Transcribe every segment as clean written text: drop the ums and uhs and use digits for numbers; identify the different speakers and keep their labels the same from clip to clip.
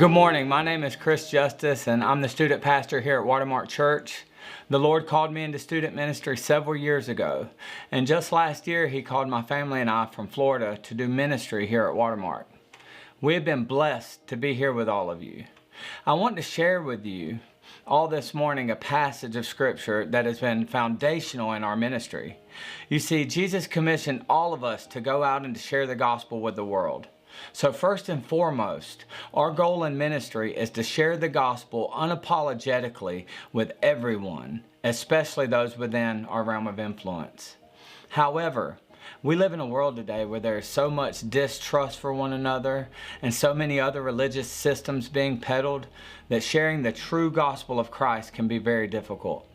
Speaker 1: Good morning. My name is Chris Justice, and I'm the student pastor here at Watermark Church. The Lord called me into student ministry several years ago, and just last year He called my family and I from Florida to do ministry here at Watermark. We have been blessed to be here with all of you. I want to share with you all this morning a passage of Scripture that has been foundational in our ministry. You see, Jesus commissioned all of us to go out and to share the gospel with the world. So first and foremost, our goal in ministry is to share the gospel unapologetically with everyone, especially those within our realm of influence. However, we live in a world today where there is so much distrust for one another and so many other religious systems being peddled that sharing the true gospel of Christ can be very difficult.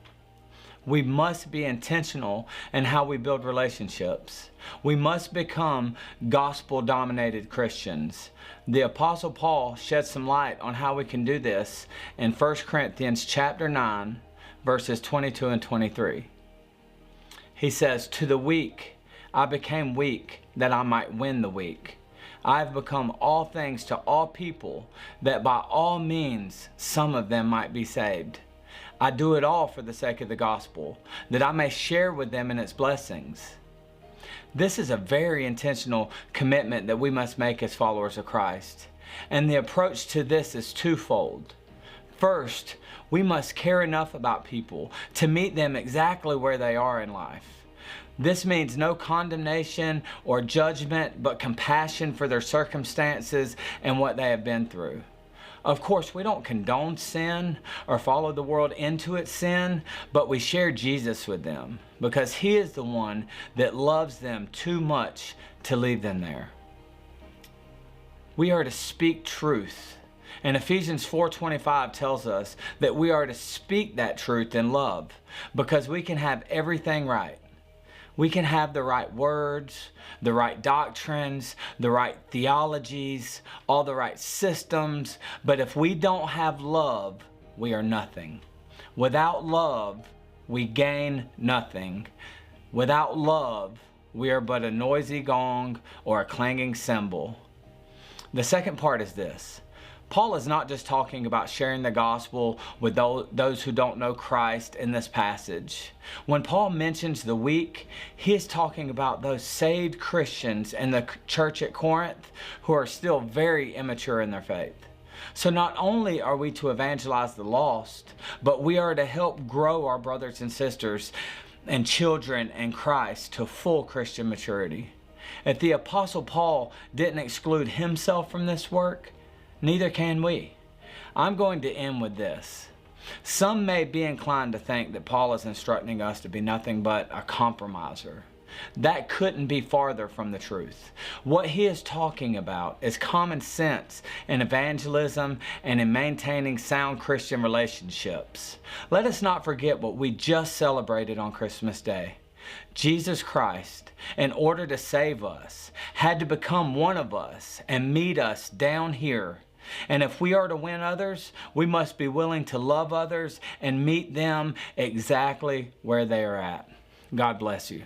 Speaker 1: We must be intentional in how we build relationships. We must become gospel-dominated Christians. The Apostle Paul sheds some light on how we can do this in 1 Corinthians chapter 9, verses 22 and 23. He says, "To the weak I became weak, that I might win the weak. I have become all things to all people, that by all means some of them might be saved. I do it all for the sake of the gospel, that I may share with them in its blessings." This is a very intentional commitment that we must make as followers of Christ. And the approach to this is twofold. First, we must care enough about people to meet them exactly where they are in life. This means no condemnation or judgment, but compassion for their circumstances and what they have been through. Of course, we don't condone sin or follow the world into its sin, but we share Jesus with them because He is the one that loves them too much to leave them there. We are to speak truth. And Ephesians 4:25 tells us that we are to speak that truth in love because we can have everything right. We can have the right words, the right doctrines, the right theologies, all the right systems, but if we don't have love, we are nothing. Without love, we gain nothing. Without love, we are but a noisy gong or a clanging cymbal. The second part is this. Paul is not just talking about sharing the gospel with those who don't know Christ in this passage. When Paul mentions the weak, he is talking about those saved Christians in the church at Corinth who are still very immature in their faith. So not only are we to evangelize the lost, but we are to help grow our brothers and sisters and children in Christ to full Christian maturity. If the Apostle Paul didn't exclude himself from this work, neither can we. I'm going to end with this. Some may be inclined to think that Paul is instructing us to be nothing but a compromiser. That couldn't be farther from the truth. What he is talking about is common sense in evangelism and in maintaining sound Christian relationships. Let us not forget what we just celebrated on Christmas Day. Jesus Christ, in order to save us, had to become one of us and meet us down here. And if we are to win others, we must be willing to love others and meet them exactly where they are at. God bless you.